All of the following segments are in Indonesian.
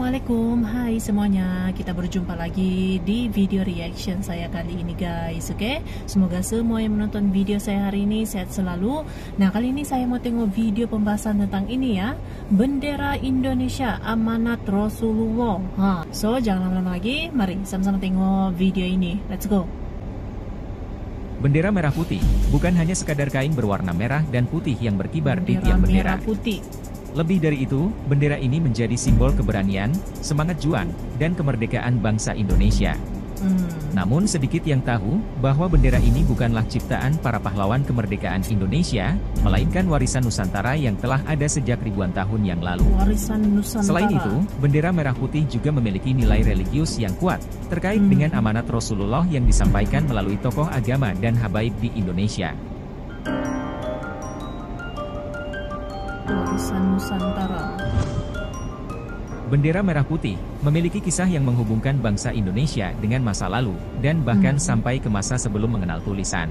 Assalamualaikum, hai semuanya. Kita berjumpa lagi di video reaction saya kali ini guys. Oke, semoga semua yang menonton video saya hari ini sehat selalu. Nah, kali ini saya mau tengok video pembahasan tentang ini ya, bendera Indonesia amanat Rasulullah. So jangan lama-lama lagi, mari sama-sama tengok video ini. Let's go. Bendera merah putih bukan hanya sekadar kain berwarna merah dan putih yang berkibar di tiang bendera. Merah putih. Lebih dari itu, bendera ini menjadi simbol keberanian, semangat juang, dan kemerdekaan bangsa Indonesia. Namun sedikit yang tahu bahwa bendera ini bukanlah ciptaan para pahlawan kemerdekaan Indonesia, melainkan warisan Nusantara yang telah ada sejak ribuan tahun yang lalu. Warisan Nusantara. Selain itu, bendera merah putih juga memiliki nilai religius yang kuat, terkait dengan amanat Rasulullah yang disampaikan melalui tokoh agama dan habaib di Indonesia. Warisan Nusantara. Bendera merah putih memiliki kisah yang menghubungkan bangsa Indonesia dengan masa lalu dan bahkan sampai ke masa sebelum mengenal tulisan.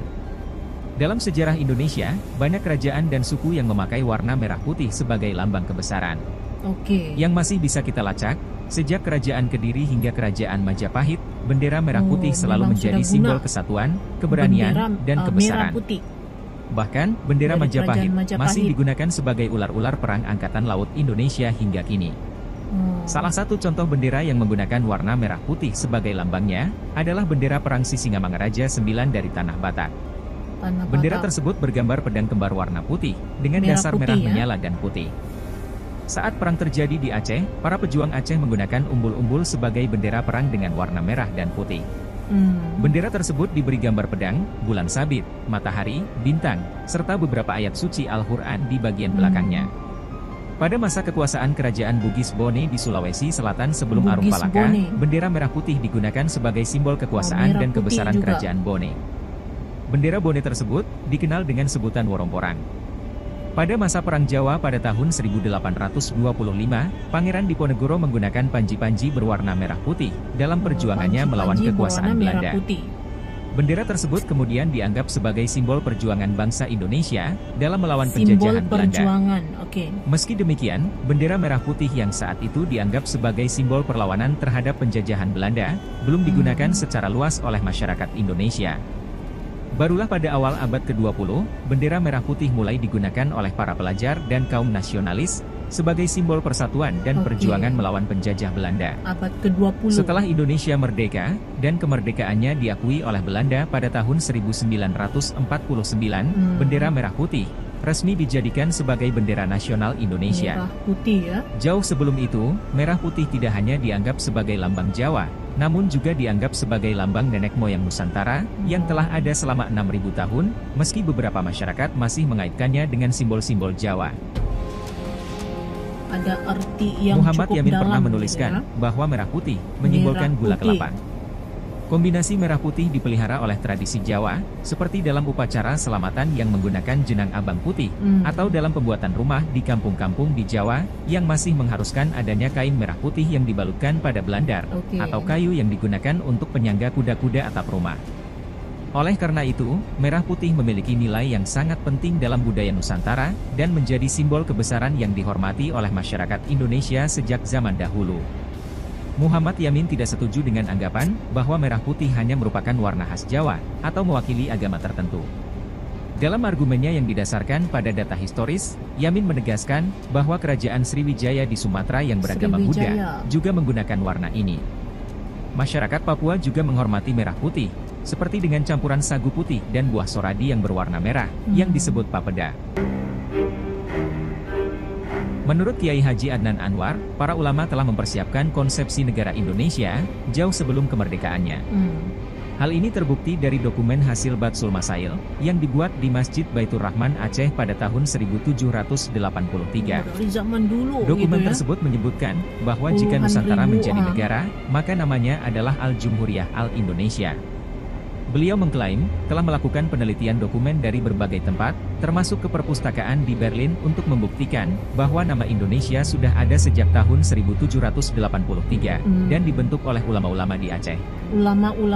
Dalam sejarah Indonesia, banyak kerajaan dan suku yang memakai warna merah putih sebagai lambang kebesaran. Yang masih bisa kita lacak, sejak kerajaan Kediri hingga kerajaan Majapahit, bendera merah putih selalu menjadi simbol kesatuan, keberanian, dan kebesaran. Bahkan, bendera Majapahit masih digunakan sebagai ular-ular perang Angkatan Laut Indonesia hingga kini. Salah satu contoh bendera yang menggunakan warna merah putih sebagai lambangnya adalah bendera perang Sisingamangaraja IX dari Tanah Batak. Bendera tersebut bergambar pedang kembar warna putih dengan dasar merah menyala dan putih. Saat perang terjadi di Aceh, para pejuang Aceh menggunakan umbul-umbul sebagai bendera perang dengan warna merah dan putih. Bendera tersebut diberi gambar pedang, bulan sabit, matahari, bintang, serta beberapa ayat suci Al-Quran di bagian belakangnya. Pada masa kekuasaan kerajaan Bugis Bone di Sulawesi Selatan sebelum Arum Palaka, bendera merah putih digunakan sebagai simbol kekuasaan dan kebesaran kerajaan Bone. Bendera Bone tersebut dikenal dengan sebutan Woromporang. Pada masa Perang Jawa pada tahun 1825, Pangeran Diponegoro menggunakan panji-panji berwarna merah putih dalam perjuangannya melawan kekuasaan Belanda. Bendera tersebut kemudian dianggap sebagai simbol perjuangan bangsa Indonesia dalam melawan penjajahan Belanda. Meski demikian, bendera merah putih yang saat itu dianggap sebagai simbol perlawanan terhadap penjajahan Belanda, belum digunakan secara luas oleh masyarakat Indonesia. Barulah pada awal abad ke-20, bendera merah putih mulai digunakan oleh para pelajar dan kaum nasionalis sebagai simbol persatuan dan perjuangan melawan penjajah Belanda. Abad ke-20. Setelah Indonesia merdeka, dan kemerdekaannya diakui oleh Belanda pada tahun 1949, bendera merah putih resmi dijadikan sebagai bendera nasional Indonesia. Merah putih ya. Jauh sebelum itu, merah putih tidak hanya dianggap sebagai lambang Jawa, namun juga dianggap sebagai lambang nenek moyang Nusantara yang telah ada selama 6.000 tahun, meski beberapa masyarakat masih mengaitkannya dengan simbol-simbol Jawa. Ada arti yang Muhammad cukup Yamin dalam pernah menuliskan bahwa merah putih menyimbolkan gula kelapa. Kombinasi merah putih dipelihara oleh tradisi Jawa, seperti dalam upacara selamatan yang menggunakan jenang abang putih, atau dalam pembuatan rumah di kampung-kampung di Jawa, yang masih mengharuskan adanya kain merah putih yang dibalutkan pada belandar, atau kayu yang digunakan untuk penyangga kuda-kuda atap rumah. Oleh karena itu, merah putih memiliki nilai yang sangat penting dalam budaya Nusantara, dan menjadi simbol kebesaran yang dihormati oleh masyarakat Indonesia sejak zaman dahulu. Muhammad Yamin tidak setuju dengan anggapan bahwa merah putih hanya merupakan warna khas Jawa, atau mewakili agama tertentu. Dalam argumennya yang didasarkan pada data historis, Yamin menegaskan bahwa kerajaan Sriwijaya di Sumatera yang beragama Buddha juga menggunakan warna ini. Masyarakat Papua juga menghormati merah putih, seperti dengan campuran sagu putih dan buah soradi yang berwarna merah, yang disebut papeda. Menurut Kiai Haji Adnan Anwar, para ulama telah mempersiapkan konsepsi negara Indonesia jauh sebelum kemerdekaannya. Hal ini terbukti dari dokumen hasil Batsul Masail yang dibuat di Masjid Baitur Rahman Aceh pada tahun 1783. Dokumen tersebut menyebutkan bahwa jika Nusantara menjadi negara, maka namanya adalah Al-Jumhuriyah Al-Indonesia. Beliau mengklaim telah melakukan penelitian dokumen dari berbagai tempat, termasuk ke perpustakaan di Berlin untuk membuktikan bahwa nama Indonesia sudah ada sejak tahun 1783 dan dibentuk oleh ulama-ulama di Aceh.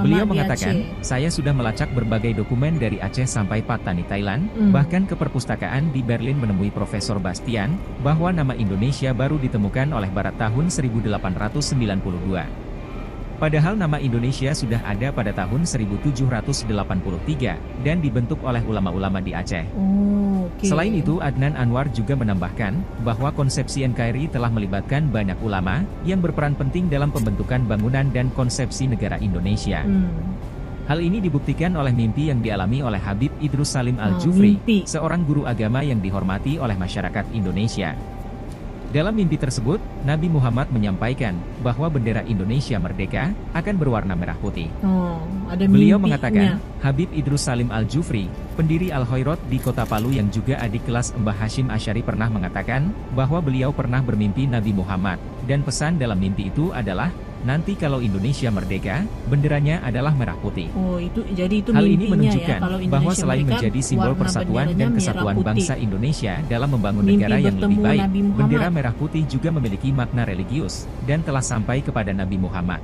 Beliau mengatakan, saya sudah melacak berbagai dokumen dari Aceh sampai Patani, Thailand, bahkan ke perpustakaan di Berlin menemui Profesor Bastian, bahwa nama Indonesia baru ditemukan oleh Barat tahun 1892. Padahal nama Indonesia sudah ada pada tahun 1783 dan dibentuk oleh ulama-ulama di Aceh. Selain itu, Adnan Anwar juga menambahkan bahwa konsepsi NKRI telah melibatkan banyak ulama yang berperan penting dalam pembentukan bangunan dan konsepsi negara Indonesia. Hal ini dibuktikan oleh mimpi yang dialami oleh Habib Idrus Salim Al-Jufri, seorang guru agama yang dihormati oleh masyarakat Indonesia. Dalam mimpi tersebut, Nabi Muhammad menyampaikan bahwa bendera Indonesia merdeka akan berwarna merah putih. Beliau mengatakan, Habib Idrus Salim Al-Jufri, pendiri Al-Khairat di Kota Palu yang juga adik kelas Mbah Hashim Asy'ari pernah mengatakan bahwa beliau pernah bermimpi Nabi Muhammad, dan pesan dalam mimpi itu adalah, nanti kalau Indonesia merdeka, benderanya adalah merah putih. Hal ini menunjukkan bahwa selain menjadi simbol persatuan dan kesatuan bangsa Indonesia dalam membangun negara yang lebih baik, bendera merah putih juga memiliki makna religius, dan telah sampai kepada Nabi Muhammad.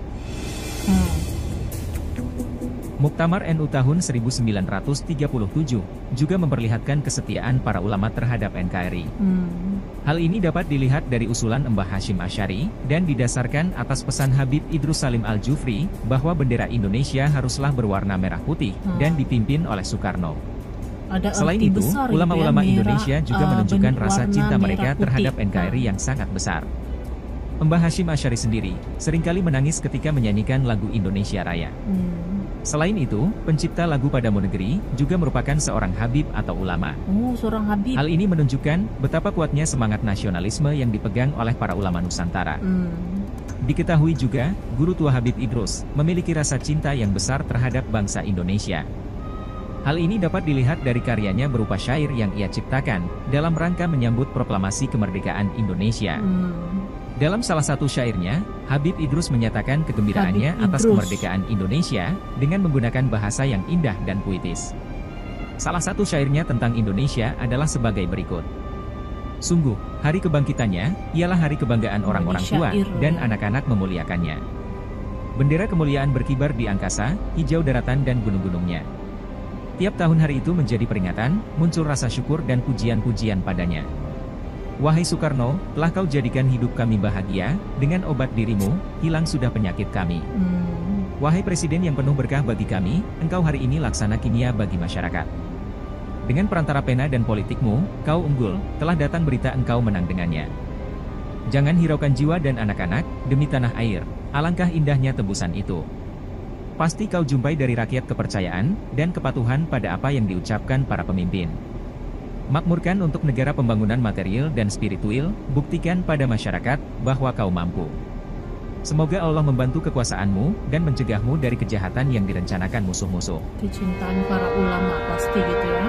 Muktamar NU tahun 1937 juga memperlihatkan kesetiaan para ulama terhadap NKRI. Hal ini dapat dilihat dari usulan Mbah Hashim Asy'ari dan didasarkan atas pesan Habib Idrus Salim Al-Jufri bahwa bendera Indonesia haruslah berwarna merah putih dan dipimpin oleh Soekarno. Selain itu, ulama-ulama Indonesia juga menunjukkan rasa cinta mereka terhadap NKRI yang sangat besar. Mbah Hashim Asy'ari sendiri seringkali menangis ketika menyanyikan lagu Indonesia Raya. Selain itu, pencipta lagu Padamu Negeri juga merupakan seorang habib atau ulama. Hal ini menunjukkan betapa kuatnya semangat nasionalisme yang dipegang oleh para ulama Nusantara. Diketahui juga, Guru Tua Habib Idrus memiliki rasa cinta yang besar terhadap bangsa Indonesia. Hal ini dapat dilihat dari karyanya berupa syair yang ia ciptakan dalam rangka menyambut proklamasi kemerdekaan Indonesia. Dalam salah satu syairnya, Habib Idrus menyatakan kegembiraannya atas kemerdekaan Indonesia dengan menggunakan bahasa yang indah dan puitis. Salah satu syairnya tentang Indonesia adalah sebagai berikut. Sungguh, hari kebangkitannya ialah hari kebanggaan orang-orang tua dan anak-anak memuliakannya. Bendera kemuliaan berkibar di angkasa, hijau daratan dan gunung-gunungnya. Tiap tahun hari itu menjadi peringatan, muncul rasa syukur dan pujian-pujian padanya. Wahai Soekarno, telah kau jadikan hidup kami bahagia, dengan obat dirimu, hilang sudah penyakit kami. Wahai Presiden yang penuh berkah bagi kami, engkau hari ini laksana kimia bagi masyarakat. Dengan perantara pena dan politikmu, kau unggul, telah datang berita engkau menang dengannya. Jangan hiraukan jiwa dan anak-anak, demi tanah air, alangkah indahnya tebusan itu. Pasti kau jumpai dari rakyat kepercayaan, dan kepatuhan pada apa yang diucapkan para pemimpin. Makmurkan untuk negara pembangunan material dan spiritual, buktikan pada masyarakat bahwa kau mampu. Semoga Allah membantu kekuasaanmu dan mencegahmu dari kejahatan yang direncanakan musuh-musuh. Kecintaan para ulama pasti gitu ya.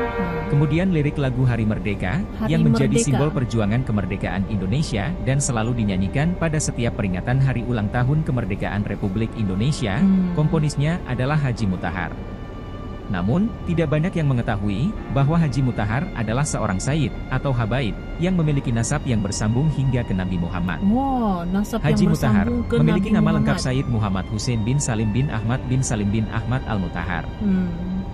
Kemudian lirik lagu Hari Merdeka, yang menjadi simbol perjuangan kemerdekaan Indonesia dan selalu dinyanyikan pada setiap peringatan hari ulang tahun kemerdekaan Republik Indonesia, komponisnya adalah Haji Mutahar. Namun, tidak banyak yang mengetahui bahwa Haji Mutahar adalah seorang sayyid atau habaib yang memiliki nasab yang bersambung hingga ke Nabi Muhammad. Haji Mutahar memiliki nama lengkap Sayyid Muhammad Hussein bin Salim bin Ahmad bin Salim bin Ahmad Al-Mutahar.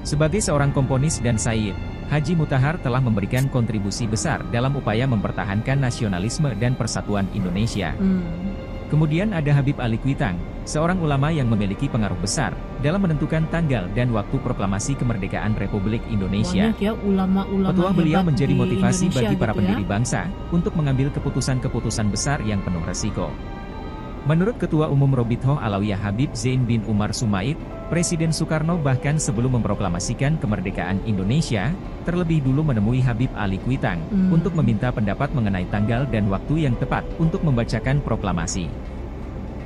Sebagai seorang komponis dan sayyid, Haji Mutahar telah memberikan kontribusi besar dalam upaya mempertahankan nasionalisme dan persatuan Indonesia. Kemudian ada Habib Ali Kuitang, seorang ulama yang memiliki pengaruh besar dalam menentukan tanggal dan waktu proklamasi kemerdekaan Republik Indonesia. Petua beliau menjadi motivasi bagi para pendiri bangsa untuk mengambil keputusan-keputusan besar yang penuh resiko. Menurut Ketua Umum Robitoh Alawiyah Habib Zain bin Umar Sumaid, Presiden Soekarno bahkan sebelum memproklamasikan kemerdekaan Indonesia, terlebih dulu menemui Habib Ali Kuitang untuk meminta pendapat mengenai tanggal dan waktu yang tepat untuk membacakan proklamasi.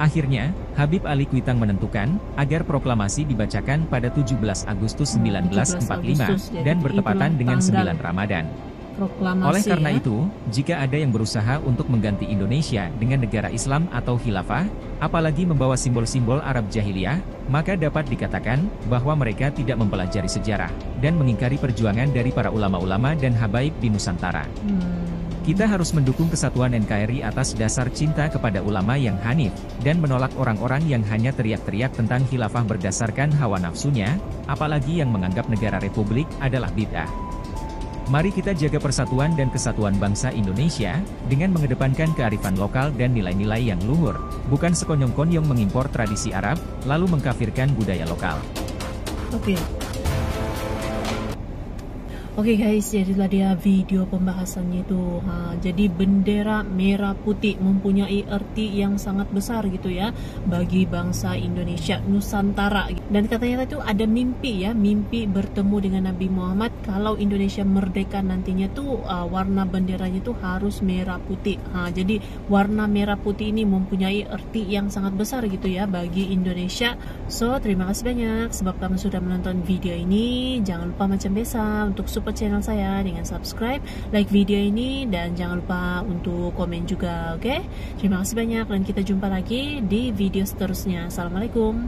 Akhirnya, Habib Ali Kuitang menentukan agar proklamasi dibacakan pada 17 Agustus 1945 dan bertepatan dengan 9 Ramadan. proklamasi. Oleh karena ya. itu, jika ada yang berusaha untuk mengganti Indonesia dengan negara Islam atau khilafah, apalagi membawa simbol-simbol Arab jahiliyah, maka dapat dikatakan bahwa mereka tidak mempelajari sejarah dan mengingkari perjuangan dari para ulama-ulama dan habaib di Nusantara. Kita harus mendukung kesatuan NKRI atas dasar cinta kepada ulama yang hanif, dan menolak orang-orang yang hanya teriak-teriak tentang khilafah berdasarkan hawa nafsunya, apalagi yang menganggap negara republik adalah bid'ah. Mari kita jaga persatuan dan kesatuan bangsa Indonesia, dengan mengedepankan kearifan lokal dan nilai-nilai yang luhur, bukan sekonyong-konyong mengimpor tradisi Arab, lalu mengkafirkan budaya lokal. Oke guys, jadilah dia video pembahasannya itu. Jadi bendera merah putih mempunyai arti yang sangat besar gitu ya bagi bangsa Indonesia Nusantara. Dan katanya itu ada mimpi ya, mimpi bertemu dengan Nabi Muhammad kalau Indonesia merdeka nantinya tuh warna benderanya tuh harus merah putih. Jadi warna merah putih ini mempunyai arti yang sangat besar gitu ya bagi Indonesia. So terima kasih banyak sebab kamu sudah menonton video ini. Jangan lupa macam biasa untuk support channel saya dengan subscribe, like video ini, dan jangan lupa untuk komen juga, oke? Terima kasih banyak dan kita jumpa lagi di video seterusnya. Assalamualaikum.